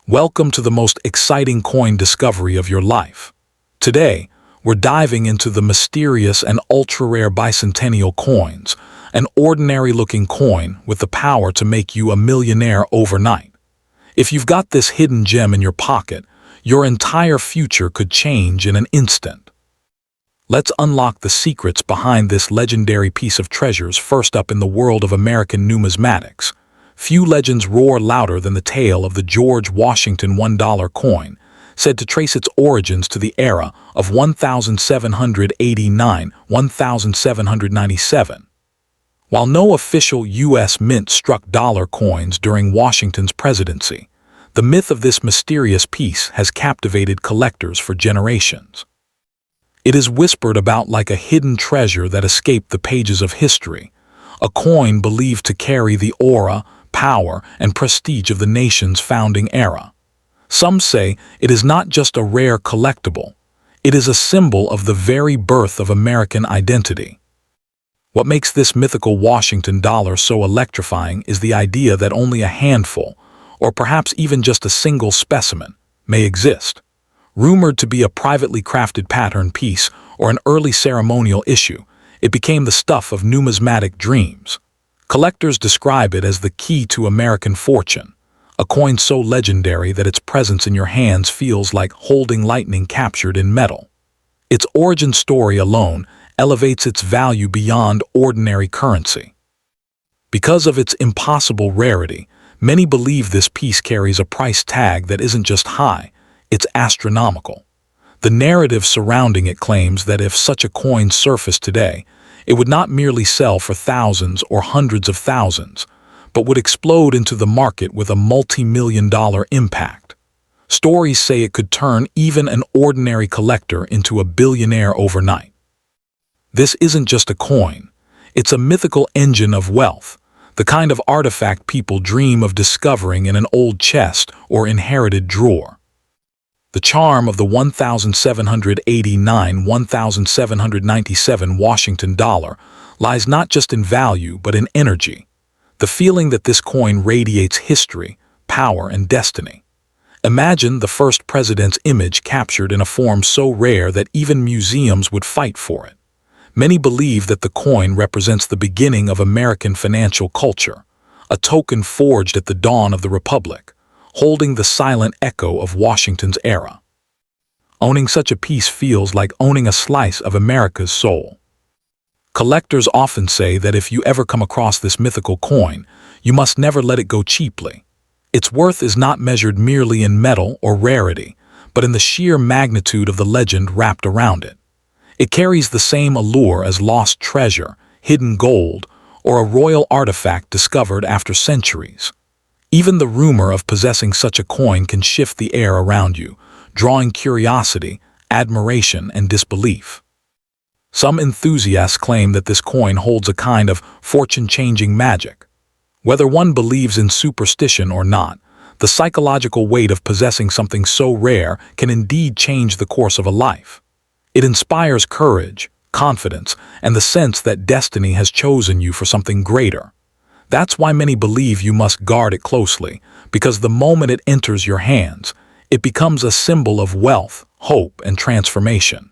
Welcome to the most exciting coin discovery of your life. Today, we're diving into the mysterious and ultra-rare bicentennial coins, an ordinary-looking coin with the power to make you a millionaire overnight. If you've got this hidden gem in your pocket, your entire future could change in an instant. Let's unlock the secrets behind this legendary piece of treasures. First up, in the world of American numismatics, few legends roar louder than the tale of the George Washington $1 coin, said to trace its origins to the era of 1789-1797. While no official U.S. mint struck dollar coins during Washington's presidency, the myth of this mysterious piece has captivated collectors for generations. It is whispered about like a hidden treasure that escaped the pages of history, a coin believed to carry the aura, power, and prestige of the nation's founding era. Some say it is not just a rare collectible, it is a symbol of the very birth of American identity. What makes this mythical Washington dollar so electrifying is the idea that only a handful, or perhaps even just a single specimen, may exist. Rumored to be a privately crafted pattern piece or an early ceremonial issue, it became the stuff of numismatic dreams. Collectors describe it as the key to American fortune, a coin so legendary that its presence in your hands feels like holding lightning captured in metal. Its origin story alone elevates its value beyond ordinary currency. Because of its impossible rarity, many believe this piece carries a price tag that isn't just high, it's astronomical. The narrative surrounding it claims that if such a coin surfaced today, it would not merely sell for thousands or hundreds of thousands, but would explode into the market with a multi-million-dollar impact. Stories say it could turn even an ordinary collector into a billionaire overnight. This isn't just a coin, it's a mythical engine of wealth, the kind of artifact people dream of discovering in an old chest or inherited drawer. The charm of the 1789-1797 Washington dollar lies not just in value but in energy, the feeling that this coin radiates history, power, and destiny. Imagine the first president's image captured in a form so rare that even museums would fight for it. Many believe that the coin represents the beginning of American financial culture, a token forged at the dawn of the Republic, holding the silent echo of Washington's era. Owning such a piece feels like owning a slice of America's soul. Collectors often say that if you ever come across this mythical coin, you must never let it go cheaply. Its worth is not measured merely in metal or rarity, but in the sheer magnitude of the legend wrapped around it. It carries the same allure as lost treasure, hidden gold, or a royal artifact discovered after centuries. Even the rumor of possessing such a coin can shift the air around you, drawing curiosity, admiration, and disbelief. Some enthusiasts claim that this coin holds a kind of fortune-changing magic. Whether one believes in superstition or not, the psychological weight of possessing something so rare can indeed change the course of a life. It inspires courage, confidence, and the sense that destiny has chosen you for something greater. That's why many believe you must guard it closely, because the moment it enters your hands, it becomes a symbol of wealth, hope, and transformation.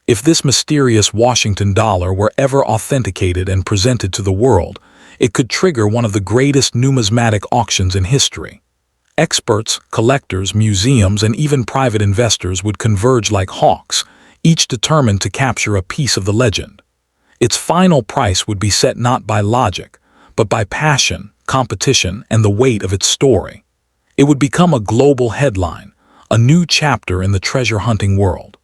If this mysterious Washington dollar were ever authenticated and presented to the world, it could trigger one of the greatest numismatic auctions in history. Experts, collectors, museums, and even private investors would converge like hawks, each determined to capture a piece of the legend. Its final price would be set not by logic, but by passion, competition, and the weight of its story. It would become a global headline, a new chapter in the treasure-hunting world.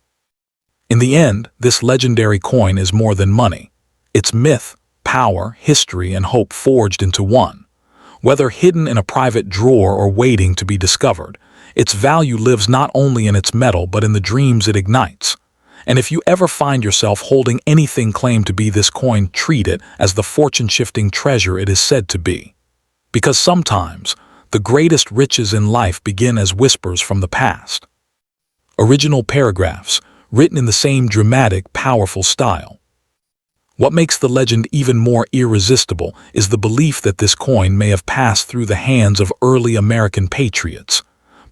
In the end, this legendary coin is more than money. It's myth, power, history, and hope forged into one. Whether hidden in a private drawer or waiting to be discovered, its value lives not only in its metal but in the dreams it ignites. And if you ever find yourself holding anything claimed to be this coin, treat it as the fortune-shifting treasure it is said to be. Because sometimes, the greatest riches in life begin as whispers from the past. Original paragraphs, written in the same dramatic, powerful style. What makes the legend even more irresistible is the belief that this coin may have passed through the hands of early American patriots,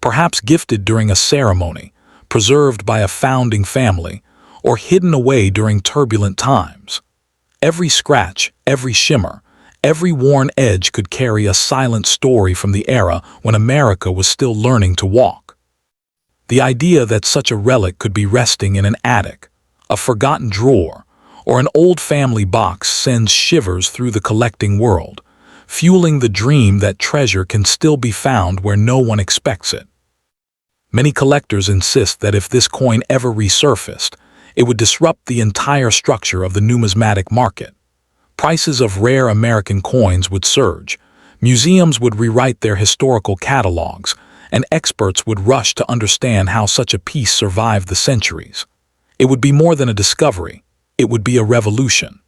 perhaps gifted during a ceremony, preserved by a founding family, or hidden away during turbulent times. Every scratch, every shimmer, every worn edge could carry a silent story from the era when America was still learning to walk. The idea that such a relic could be resting in an attic, a forgotten drawer, or an old family box sends shivers through the collecting world, fueling the dream that treasure can still be found where no one expects it. Many collectors insist that if this coin ever resurfaced, it would disrupt the entire structure of the numismatic market. Prices of rare American coins would surge, museums would rewrite their historical catalogs, and experts would rush to understand how such a piece survived the centuries. It would be more than a discovery, it would be a revolution.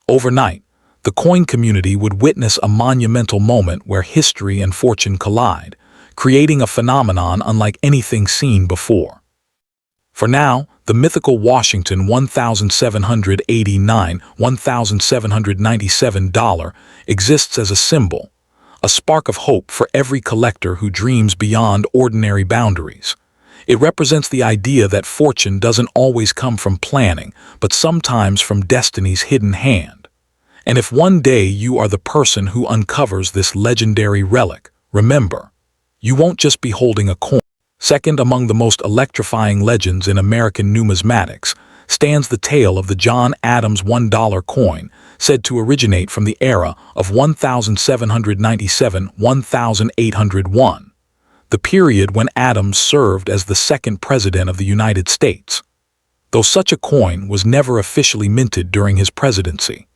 Overnight, the coin community would witness a monumental moment where history and fortune collide, creating a phenomenon unlike anything seen before. For now, the mythical Washington $1,797 exists as a symbol, a spark of hope for every collector who dreams beyond ordinary boundaries. It represents the idea that fortune doesn't always come from planning, but sometimes from destiny's hidden hand. And if one day you are the person who uncovers this legendary relic, remember, you won't just be holding a coin. Second among the most electrifying legends in American numismatics stands the tale of the John Adams $1 coin, said to originate from the era of 1797–1801, the period when Adams served as the second president of the United States. Though such a coin was never officially minted during his presidency,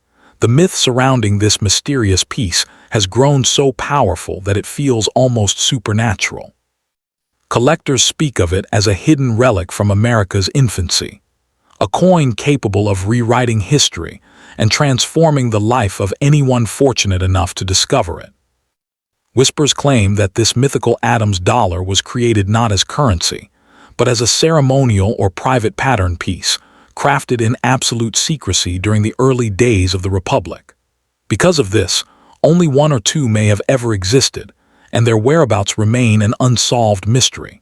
the myth surrounding this mysterious piece has grown so powerful that it feels almost supernatural. Collectors speak of it as a hidden relic from America's infancy, a coin capable of rewriting history and transforming the life of anyone fortunate enough to discover it. Whispers claim that this mythical Adams dollar was created not as currency, but as a ceremonial or private pattern piece, crafted in absolute secrecy during the early days of the Republic. Because of this, only one or two may have ever existed, and their whereabouts remain an unsolved mystery.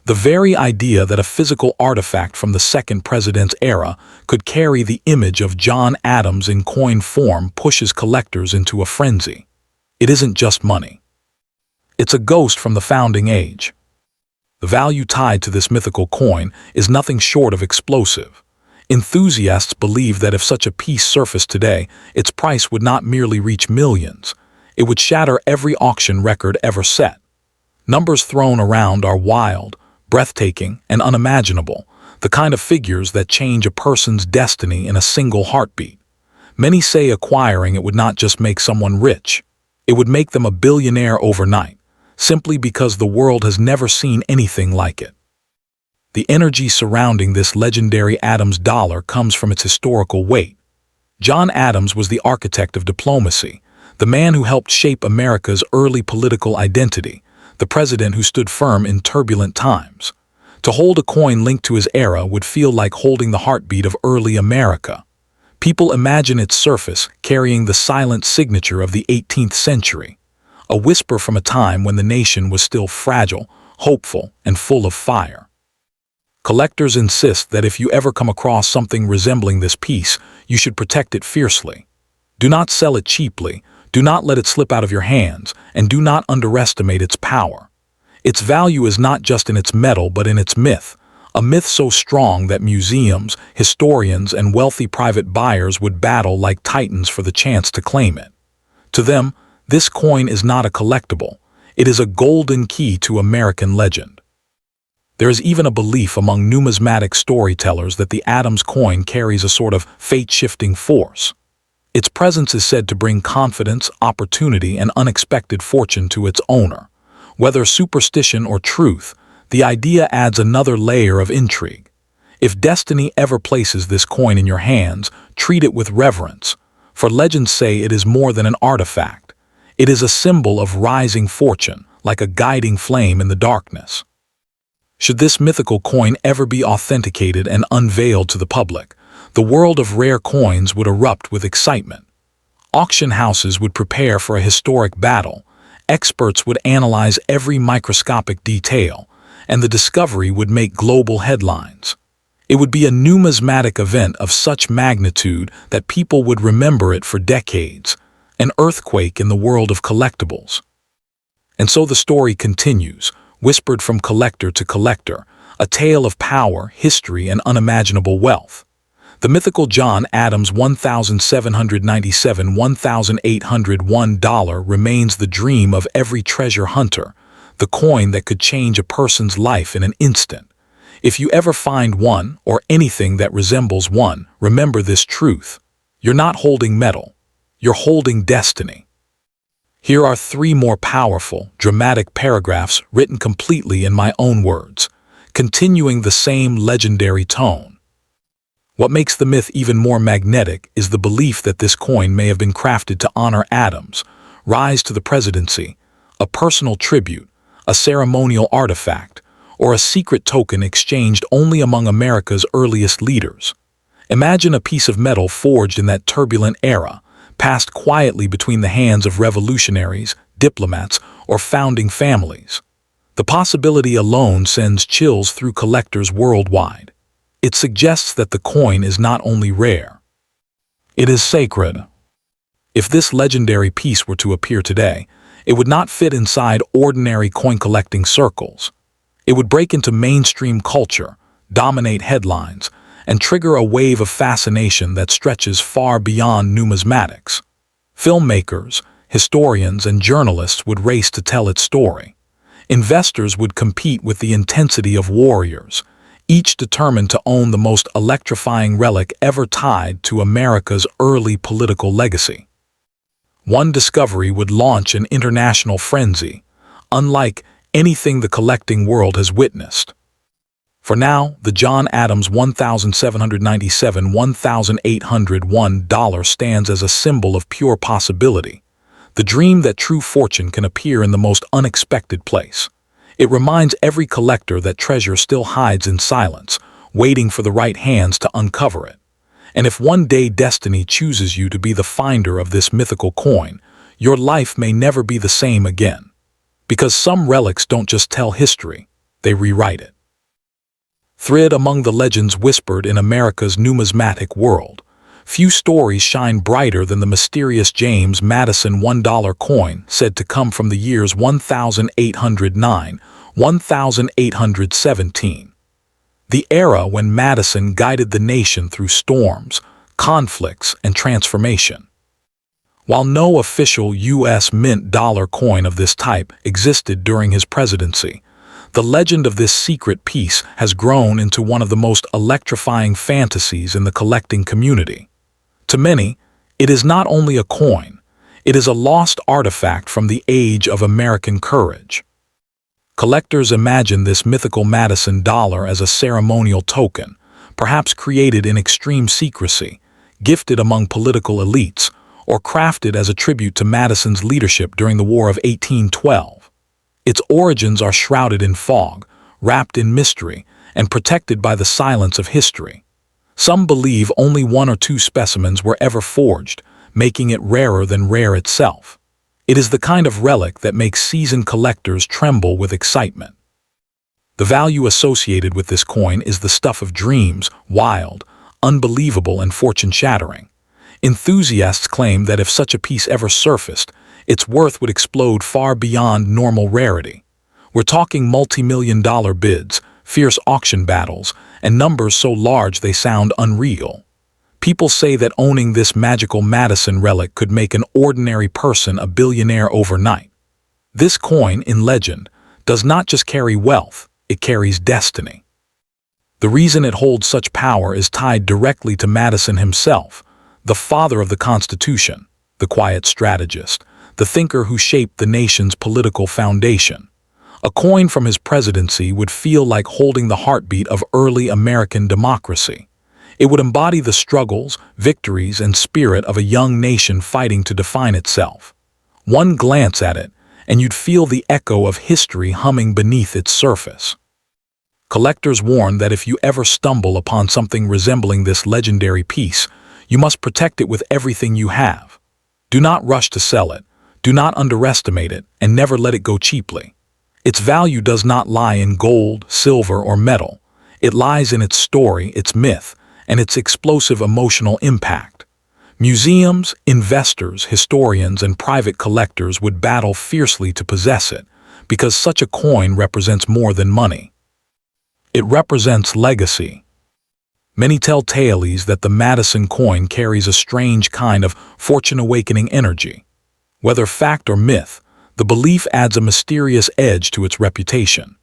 The very idea that a physical artifact from the second president's era could carry the image of John Adams in coin form pushes collectors into a frenzy. It isn't just money. It's a ghost from the founding age. The value tied to this mythical coin is nothing short of explosive. Enthusiasts believe that if such a piece surfaced today, its price would not merely reach millions. It would shatter every auction record ever set. Numbers thrown around are wild, breathtaking, and unimaginable, the kind of figures that change a person's destiny in a single heartbeat. Many say acquiring it would not just make someone rich, it would make them a billionaire overnight, simply because the world has never seen anything like it. The energy surrounding this legendary Adams dollar comes from its historical weight. John Adams was the architect of diplomacy, the man who helped shape America's early political identity, the president who stood firm in turbulent times. To hold a coin linked to his era would feel like holding the heartbeat of early America. People imagine its surface carrying the silent signature of the 18th century, a whisper from a time when the nation was still fragile, hopeful, and full of fire. Collectors insist that if you ever come across something resembling this piece, you should protect it fiercely. Do not sell it cheaply, do not let it slip out of your hands, and do not underestimate its power. Its value is not just in its metal but in its myth, a myth so strong that museums, historians, and wealthy private buyers would battle like titans for the chance to claim it. To them, this coin is not a collectible, it is a golden key to American legend. There is even a belief among numismatic storytellers that the Adams coin carries a sort of fate-shifting force. Its presence is said to bring confidence, opportunity, and unexpected fortune to its owner. Whether superstition or truth, the idea adds another layer of intrigue. If destiny ever places this coin in your hands, treat it with reverence, for legends say it is more than an artifact. It is a symbol of rising fortune, like a guiding flame in the darkness. Should this mythical coin ever be authenticated and unveiled to the public, the world of rare coins would erupt with excitement. Auction houses would prepare for a historic battle, Experts would analyze every microscopic detail, and the discovery would make global headlines. It would be a numismatic event of such magnitude that people would remember it for decades, an earthquake in the world of collectibles. And so the story continues, whispered from collector to collector, a tale of power, history, and unimaginable wealth. The mythical John Adams $1,797–1,801 remains the dream of every treasure hunter, the coin that could change a person's life in an instant. If you ever find one, or anything that resembles one, remember this truth. You're not holding metal. You're holding destiny. Here are 3 more powerful, dramatic paragraphs written completely in my own words, continuing the same legendary tone. What makes the myth even more magnetic is the belief that this coin may have been crafted to honor Adams' rise to the presidency, a personal tribute, a ceremonial artifact, or a secret token exchanged only among America's earliest leaders. Imagine a piece of metal forged in that turbulent era, passed quietly between the hands of revolutionaries, diplomats, or founding families. The possibility alone sends chills through collectors worldwide. It suggests that the coin is not only rare, it is sacred. If this legendary piece were to appear today, it would not fit inside ordinary coin-collecting circles. It would break into mainstream culture, dominate headlines, and trigger a wave of fascination that stretches far beyond numismatics. Filmmakers, historians, and journalists would race to tell its story. Investors would compete with the intensity of warriors, each determined to own the most electrifying relic ever tied to America's early political legacy. One discovery would launch an international frenzy, unlike anything the collecting world has witnessed. For now, the John Adams $1,797–1,801 stands as a symbol of pure possibility, the dream that true fortune can appear in the most unexpected place. It reminds every collector that treasure still hides in silence, waiting for the right hands to uncover it. And if one day destiny chooses you to be the finder of this mythical coin, your life may never be the same again. Because some relics don't just tell history, they rewrite it. Thread among the legends whispered in America's numismatic world, few stories shine brighter than the mysterious James Madison $1 coin said to come from the years 1809, 1817. The era when Madison guided the nation through storms, conflicts, and transformation. While no official U.S. mint dollar coin of this type existed during his presidency, the legend of this secret piece has grown into one of the most electrifying fantasies in the collecting community. To many, it is not only a coin, it is a lost artifact from the age of American courage. Collectors imagine this mythical Madison dollar as a ceremonial token, perhaps created in extreme secrecy, gifted among political elites, or crafted as a tribute to Madison's leadership during the War of 1812. Its origins are shrouded in fog, wrapped in mystery, and protected by the silence of history. Some believe only 1 or 2 specimens were ever forged, making it rarer than rare itself. It is the kind of relic that makes seasoned collectors tremble with excitement. The value associated with this coin is the stuff of dreams, wild, unbelievable, and fortune-shattering. Enthusiasts claim that if such a piece ever surfaced, its worth would explode far beyond normal rarity. We're talking multi-million-dollar bids, fierce auction battles, and numbers so large they sound unreal. People say that owning this magical Madison relic could make an ordinary person a billionaire overnight. This coin, in legend, does not just carry wealth, it carries destiny. The reason it holds such power is tied directly to Madison himself, the father of the Constitution, the quiet strategist, the thinker who shaped the nation's political foundation. A coin from his presidency would feel like holding the heartbeat of early American democracy. It would embody the struggles, victories, and spirit of a young nation fighting to define itself. One glance at it, and you'd feel the echo of history humming beneath its surface. Collectors warn that if you ever stumble upon something resembling this legendary piece, you must protect it with everything you have. Do not rush to sell it. Do not underestimate it and never let it go cheaply. Its value does not lie in gold, silver, or metal. It lies in its story, its myth, and its explosive emotional impact. Museums, investors, historians, and private collectors would battle fiercely to possess it, because such a coin represents more than money. It represents legacy. Many tell tales that the Madison coin carries a strange kind of fortune-awakening energy. Whether fact or myth, the belief adds a mysterious edge to its reputation.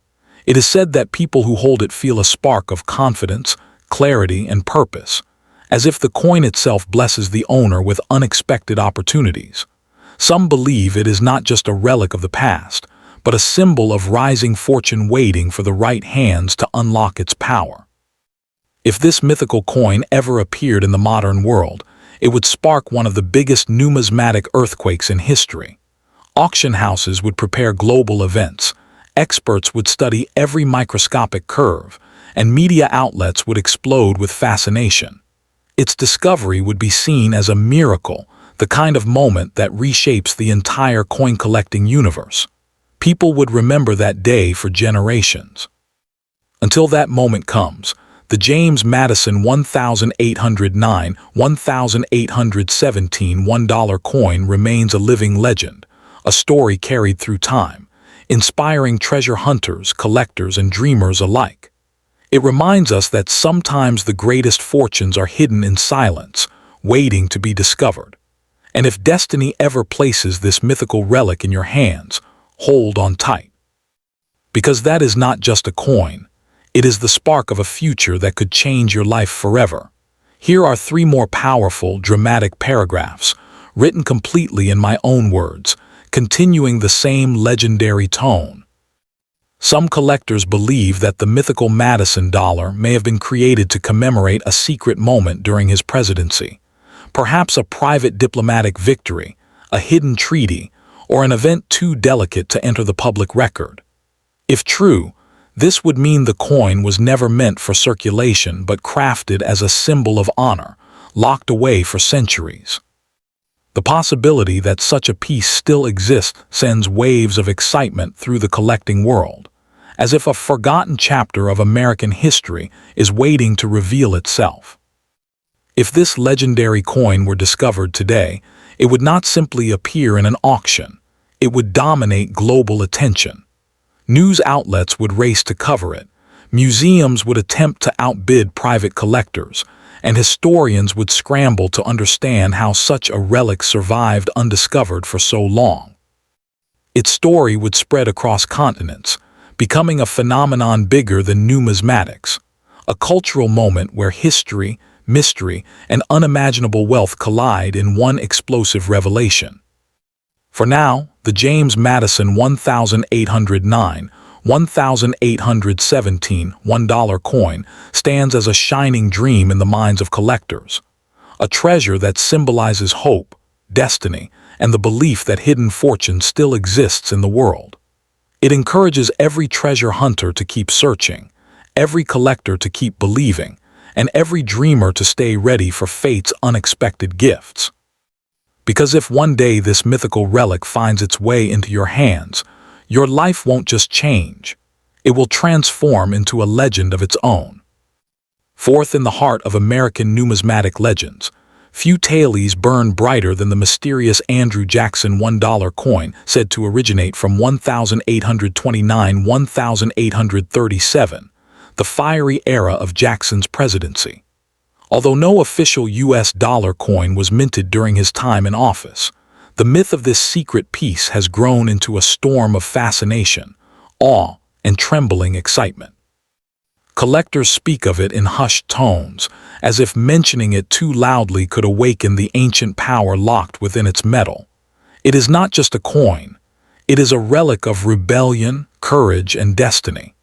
It is said that people who hold it feel a spark of confidence, clarity, and purpose, as if the coin itself blesses the owner with unexpected opportunities. Some believe it is not just a relic of the past, but a symbol of rising fortune waiting for the right hands to unlock its power. If this mythical coin ever appeared in the modern world, it would spark one of the biggest numismatic earthquakes in history. Auction houses would prepare global events, experts would study every microscopic curve, and media outlets would explode with fascination. Its discovery would be seen as a miracle, the kind of moment that reshapes the entire coin-collecting universe. People would remember that day for generations. Until that moment comes, the James Madison 1809-1817 $1 coin remains a living legend, a story carried through time, inspiring treasure hunters, collectors, and dreamers alike. It reminds us that sometimes the greatest fortunes are hidden in silence, waiting to be discovered. And if destiny ever places this mythical relic in your hands, hold on tight. Because that is not just a coin, it is the spark of a future that could change your life forever. Here are 3 more powerful, dramatic paragraphs, written completely in my own words, continuing the same legendary tone. Some collectors believe that the mythical Madison dollar may have been created to commemorate a secret moment during his presidency, perhaps a private diplomatic victory, a hidden treaty, or an event too delicate to enter the public record. If true, this would mean the coin was never meant for circulation but crafted as a symbol of honor, locked away for centuries. The possibility that such a piece still exists sends waves of excitement through the collecting world, as if a forgotten chapter of American history is waiting to reveal itself. If this legendary coin were discovered today, it would not simply appear in an auction, it would dominate global attention. News outlets would race to cover it, museums would attempt to outbid private collectors, and historians would scramble to understand how such a relic survived undiscovered for so long. Its story would spread across continents, becoming a phenomenon bigger than numismatics, a cultural moment where history, mystery, and unimaginable wealth collide in one explosive revelation. For now, the James Madison 1809-1817 $1 coin stands as a shining dream in the minds of collectors, a treasure that symbolizes hope, destiny, and the belief that hidden fortune still exists in the world. It encourages every treasure hunter to keep searching, every collector to keep believing, and every dreamer to stay ready for fate's unexpected gifts. Because if one day this mythical relic finds its way into your hands, your life won't just change, it will transform into a legend of its own. Fourth in the heart of American numismatic legends, few tales burn brighter than the mysterious Andrew Jackson $1 coin said to originate from 1829-1837, the fiery era of Jackson's presidency. Although no official U.S. dollar coin was minted during his time in office, the myth of this secret piece has grown into a storm of fascination, awe, and trembling excitement. Collectors speak of it in hushed tones, as if mentioning it too loudly could awaken the ancient power locked within its metal. It is not just a coin, it is a relic of rebellion, courage, and destiny.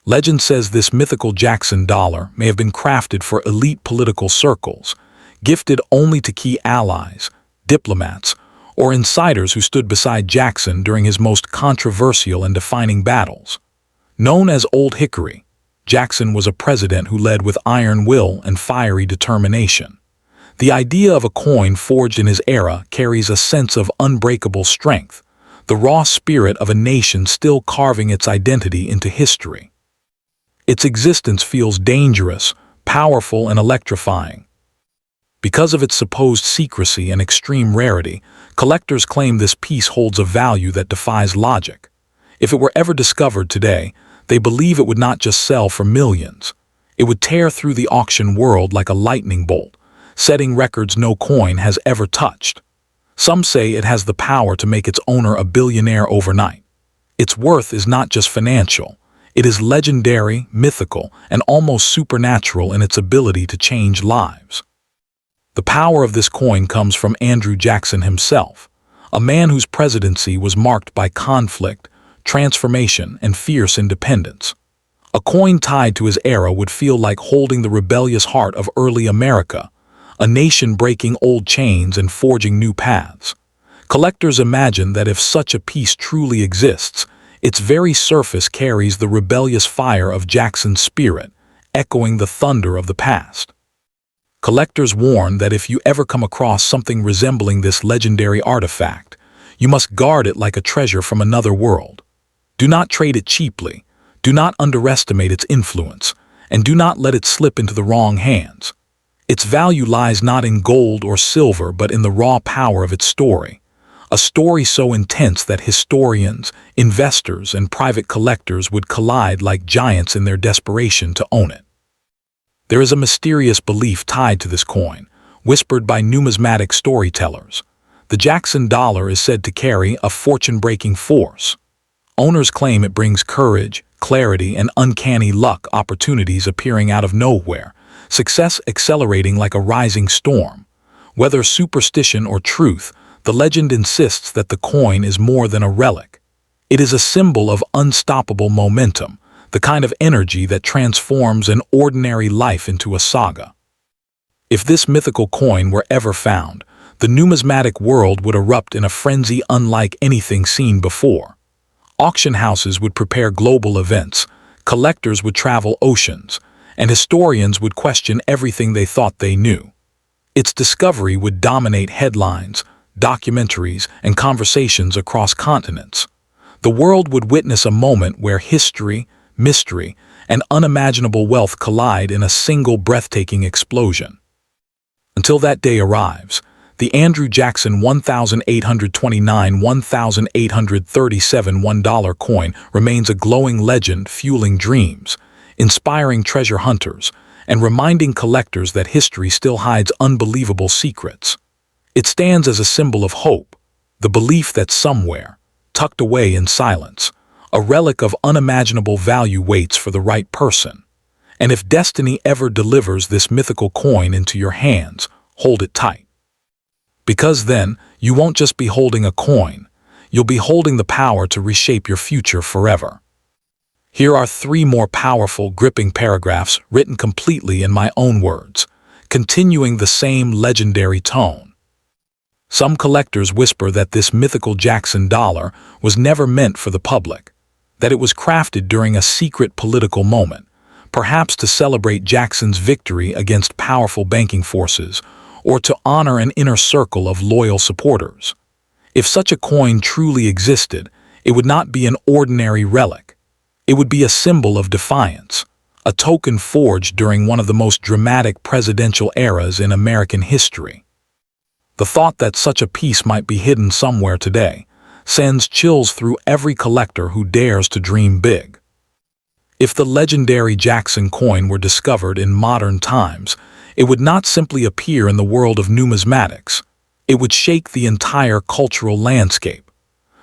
Legend says this mythical Jackson dollar may have been crafted for elite political circles, gifted only to key allies, diplomats, or insiders who stood beside Jackson during his most controversial and defining battles. Known as Old Hickory, Jackson was a president who led with iron will and fiery determination. The idea of a coin forged in his era carries a sense of unbreakable strength, the raw spirit of a nation still carving its identity into history. Its existence feels dangerous, powerful, and electrifying. Because of its supposed secrecy and extreme rarity, collectors claim this piece holds a value that defies logic. If it were ever discovered today, they believe it would not just sell for millions. It would tear through the auction world like a lightning bolt, setting records no coin has ever touched. Some say it has the power to make its owner a billionaire overnight. Its worth is not just financial. It is legendary, mythical, and almost supernatural in its ability to change lives. The power of this coin comes from Andrew Jackson himself, a man whose presidency was marked by conflict, transformation, and fierce independence. A coin tied to his era would feel like holding the rebellious heart of early America, a nation breaking old chains and forging new paths. Collectors imagine that if such a piece truly exists, its very surface carries the rebellious fire of Jackson's spirit, echoing the thunder of the past. Collectors warn that if you ever come across something resembling this legendary artifact, you must guard it like a treasure from another world. Do not trade it cheaply, do not underestimate its influence, and do not let it slip into the wrong hands. Its value lies not in gold or silver but in the raw power of its story. A story so intense that historians, investors, and private collectors would collide like giants in their desperation to own it. There is a mysterious belief tied to this coin, whispered by numismatic storytellers. The Jackson dollar is said to carry a fortune-breaking force. Owners claim it brings courage, clarity, and uncanny luck, opportunities appearing out of nowhere, success accelerating like a rising storm. Whether superstition or truth, the legend insists that the coin is more than a relic. It is a symbol of unstoppable momentum, the kind of energy that transforms an ordinary life into a saga. If this mythical coin were ever found, the numismatic world would erupt in a frenzy unlike anything seen before. Auction houses would prepare global events, collectors would travel oceans, and historians would question everything they thought they knew. Its discovery would dominate headlines, documentaries, and conversations across continents. The world would witness a moment where history, mystery, and unimaginable wealth collide in a single breathtaking explosion. Until that day arrives, the Andrew Jackson 1829-1837 $1 coin remains a glowing legend fueling dreams, inspiring treasure hunters, and reminding collectors that history still hides unbelievable secrets. It stands as a symbol of hope, the belief that somewhere, tucked away in silence, a relic of unimaginable value waits for the right person. And if destiny ever delivers this mythical coin into your hands, hold it tight. Because then, you won't just be holding a coin, you'll be holding the power to reshape your future forever. Here are 3 more powerful, gripping paragraphs written completely in my own words, continuing the same legendary tone. Some collectors whisper that this mythical Jackson dollar was never meant for the public, that it was crafted during a secret political moment, perhaps to celebrate Jackson's victory against powerful banking forces, or to honor an inner circle of loyal supporters. If such a coin truly existed, it would not be an ordinary relic. It would be a symbol of defiance, a token forged during one of the most dramatic presidential eras in American history. The thought that such a piece might be hidden somewhere today sends chills through every collector who dares to dream big. If the legendary Jackson coin were discovered in modern times, it would not simply appear in the world of numismatics. It would shake the entire cultural landscape.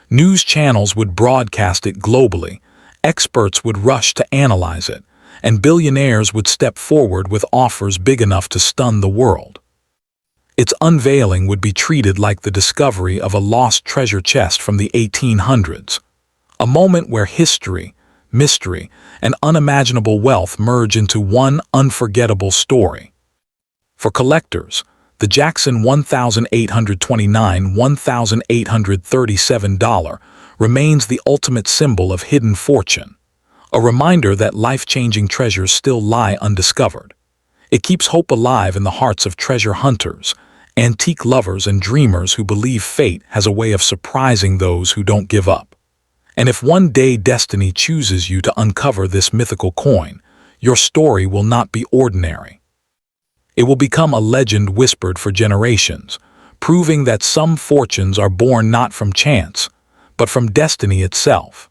News channels would broadcast it globally, experts would rush to analyze it, and billionaires would step forward with offers big enough to stun the world. Its unveiling would be treated like the discovery of a lost treasure chest from the 1800s, a moment where history, mystery, and unimaginable wealth merge into one unforgettable story. For collectors, the Jackson 1829-1837 dollar remains the ultimate symbol of hidden fortune, a reminder that life-changing treasures still lie undiscovered. It keeps hope alive in the hearts of treasure hunters, antique lovers and dreamers who believe fate has a way of surprising those who don't give up. And if one day destiny chooses you to uncover this mythical coin, your story will not be ordinary. It will become a legend whispered for generations, proving that some fortunes are born not from chance, but from destiny itself.